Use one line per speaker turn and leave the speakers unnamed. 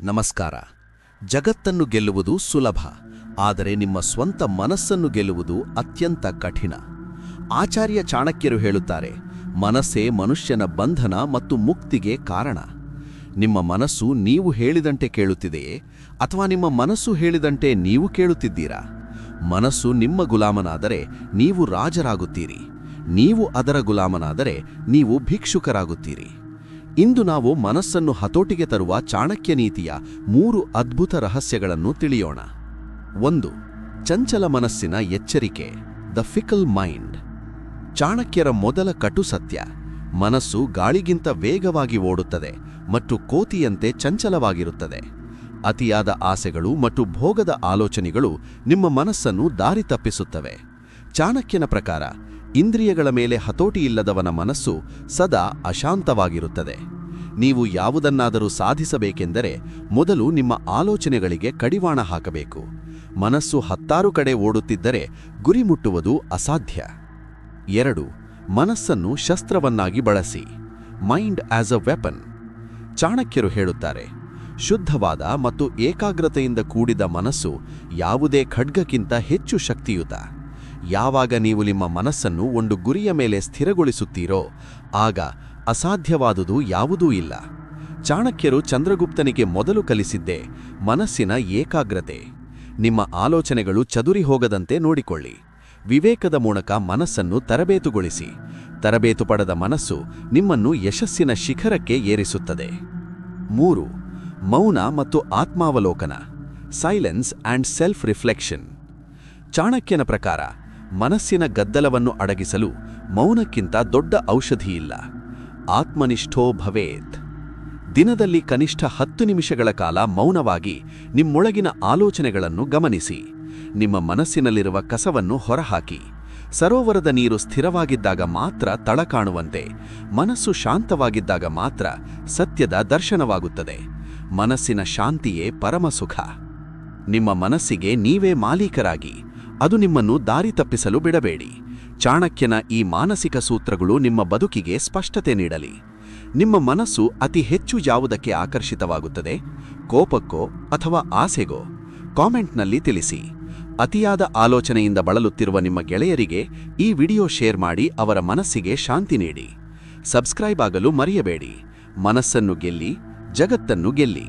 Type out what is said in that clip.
ನಮಸ್ಕಾರ. ಜಗತ್ತನ್ನು ಗೆಲ್ಲುವುದು ಸುಲಭ, ಆದರೆ ನಿಮ್ಮ ಸ್ವಂತ ಮನಸ್ಸನ್ನು ಗೆಲ್ಲುವುದು ಅತ್ಯಂತ ಕಠಿಣ. ಆಚಾರ್ಯ ಚಾಣಕ್ಯರು ಹೇಳುತ್ತಾರೆ, ಮನಸ್ಸೇ ಮನುಷ್ಯನ ಬಂಧನ ಮತ್ತು ಮುಕ್ತಿಗೆ ಕಾರಣ. ನಿಮ್ಮ ಮನಸ್ಸು ನೀವು ಹೇಳಿದಂತೆ ಕೇಳುತ್ತಿದೆಯೇ, ಅಥವಾ ನಿಮ್ಮ ಮನಸ್ಸು ಹೇಳಿದಂತೆ ನೀವು ಕೇಳುತ್ತಿದ್ದೀರಾ? ಮನಸ್ಸು ನಿಮ್ಮ ಗುಲಾಮನಾದರೆ ನೀವು ರಾಜರಾಗುತ್ತೀರಿ, ನೀವು ಅದರ ಗುಲಾಮನಾದರೆ ನೀವು ಭಿಕ್ಷುಕರಾಗುತ್ತೀರಿ. ಇಂದು ನಾವು ಮನಸ್ಸನ್ನು ಹತೋಟಿಗೆ ತರುವ ಚಾಣಕ್ಯ ನೀತಿಯ 3 ಅದ್ಭುತ ರಹಸ್ಯಗಳನ್ನು ತಿಳಿಯೋಣ. 1. ಚಂಚಲ ಮನಸ್ಸಿನ ಎಚ್ಚರಿಕೆ, ದ ಫಿಕಲ್ ಮೈಂಡ್. ಚಾಣಕ್ಯರ ಮೊದಲ ಕಟು ಸತ್ಯ: ಮನಸ್ಸು ಗಾಳಿಗಿಂತ ವೇಗವಾಗಿ ಓಡುತ್ತದೆ ಮತ್ತು ಕೋತಿಯಂತೆ ಚಂಚಲವಾಗಿರುತ್ತದೆ. ಅತಿಯಾದ ಆಸೆಗಳು ಮತ್ತು ಭೋಗದ ಆಲೋಚನೆಗಳು ನಿಮ್ಮ ಮನಸ್ಸನ್ನು ದಾರಿ ತಪ್ಪಿಸುತ್ತವೆ. ಚಾಣಕ್ಯನ ಪ್ರಕಾರ, ಇಂದ್ರಿಯಗಳ ಮೇಲೆ ಹತೋಟಿಯಿಲ್ಲದವನ ಮನಸ್ಸು ಸದಾ ಅಶಾಂತವಾಗಿರುತ್ತದೆ. ನೀವು ಯಾವುದನ್ನಾದರೂ ಸಾಧಿಸಬೇಕೆಂದರೆ ಮೊದಲು ನಿಮ್ಮ ಆಲೋಚನೆಗಳಿಗೆ ಕಡಿವಾಣ ಹಾಕಬೇಕು. ಮನಸ್ಸು 10 ಕಡೆ ಓಡುತ್ತಿದ್ದರೆ ಗುರಿ ಮುಟ್ಟುವುದು ಅಸಾಧ್ಯ. 2. ಮನಸ್ಸನ್ನು ಶಸ್ತ್ರವನ್ನಾಗಿ ಬಳಸಿ, ಮೈಂಡ್ ಆಸ್ ಅ ವೆಪನ್. ಚಾಣಕ್ಯರು ಹೇಳುತ್ತಾರೆ, ಶುದ್ಧವಾದ ಮತ್ತು ಏಕಾಗ್ರತೆಯಿಂದ ಕೂಡಿದ ಮನಸ್ಸು ಯಾವುದೇ ಖಡ್ಗಕ್ಕಿಂತ ಹೆಚ್ಚು ಶಕ್ತಿಯುತ. ಯಾವಾಗ ನೀವು ನಿಮ್ಮ ಮನಸ್ಸನ್ನು ಒಂದು ಗುರಿಯ ಮೇಲೆ ಸ್ಥಿರಗೊಳಿಸುತ್ತೀರೋ ಆಗ ಅಸಾಧ್ಯವಾದುದು ಯಾವುದೂ ಇಲ್ಲ. ಚಾಣಕ್ಯರು ಚಂದ್ರಗುಪ್ತನಿಗೆ ಮೊದಲು ಕಲಿಸಿದ್ದೇ ಮನಸ್ಸಿನ ಏಕಾಗ್ರತೆ. ನಿಮ್ಮ ಆಲೋಚನೆಗಳು ಚದುರಿ ಹೋಗದಂತೆ ನೋಡಿಕೊಳ್ಳಿ. ವಿವೇಕದ ಮೂಲಕ ಮನಸ್ಸನ್ನು ತರಬೇತುಗೊಳಿಸಿ. ತರಬೇತು ಪಡೆದ ಮನಸ್ಸು ನಿಮ್ಮನ್ನು ಯಶಸ್ಸಿನ ಶಿಖರಕ್ಕೆ ಏರಿಸುತ್ತದೆ. 3. ಮೌನ ಮತ್ತು ಆತ್ಮಾವಲೋಕನ, ಸೈಲೆನ್ಸ್ ಆ್ಯಂಡ್ ಸೆಲ್ಫ್ ರಿಫ್ಲೆಕ್ಷನ್. ಚಾಣಕ್ಯನ ಪ್ರಕಾರ, ಮನಸ್ಸಿನ ಗದ್ದಲವನ್ನು ಅಡಗಿಸಲು ಮೌನಕ್ಕಿಂತ ದೊಡ್ಡ ಔಷಧಿಯಿಲ್ಲ. ಆತ್ಮನಿಷ್ಠೋ ಭವೇತ್. ದಿನದಲ್ಲಿ ಕನಿಷ್ಠ 10 ನಿಮಿಷಗಳ ಕಾಲ ಮೌನವಾಗಿ ನಿಮ್ಮೊಳಗಿನ ಆಲೋಚನೆಗಳನ್ನು ಗಮನಿಸಿ. ನಿಮ್ಮ ಮನಸ್ಸಿನಲ್ಲಿರುವ ಕಸವನ್ನು ಹೊರಹಾಕಿ. ಸರೋವರದ ನೀರು ಸ್ಥಿರವಾಗಿದ್ದಾಗ ಮಾತ್ರ ತಳ ಕಾಣುವಂತೆ, ಮನಸ್ಸು ಶಾಂತವಾಗಿದ್ದಾಗ ಮಾತ್ರ ಸತ್ಯದ ದರ್ಶನವಾಗುತ್ತದೆ. ಮನಸ್ಸಿನ ಶಾಂತಿಯೇ ಪರಮಸುಖ. ನಿಮ್ಮ ಮನಸ್ಸಿಗೆ ನೀವೇ ಮಾಲೀಕರಾಗಿ. ಅದು ನಿಮ್ಮನ್ನು ದಾರಿ ತಪ್ಪಿಸಲು ಬಿಡಬೇಡಿ. ಚಾಣಕ್ಯನ ಈ ಮಾನಸಿಕ ಸೂತ್ರಗಳು ನಿಮ್ಮ ಬದುಕಿಗೆ ಸ್ಪಷ್ಟತೆ ನೀಡಲಿ. ನಿಮ್ಮ ಮನಸ್ಸು ಅತಿ ಹೆಚ್ಚು ಯಾವುದಕ್ಕೆ ಆಕರ್ಷಿತವಾಗುತ್ತದೆ? ಕೋಪಕ್ಕೋ ಅಥವಾ ಆಸೆಗೋ? ಕಾಮೆಂಟ್ನಲ್ಲಿ ತಿಳಿಸಿ. ಅತಿಯಾದ ಆಲೋಚನೆಯಿಂದ ಬಳಲುತ್ತಿರುವ ನಿಮ್ಮ ಗೆಳೆಯರಿಗೆ ಈ ವಿಡಿಯೋ ಶೇರ್ ಮಾಡಿ ಅವರ ಮನಸ್ಸಿಗೆ ಶಾಂತಿ ನೀಡಿ. ಸಬ್ಸ್ಕ್ರೈಬ್ ಆಗಲು ಮರೆಯಬೇಡಿ. ಮನಸ್ಸನ್ನು ಗೆಲ್ಲಿ, ಜಗತ್ತನ್ನು ಗೆಲ್ಲಿ.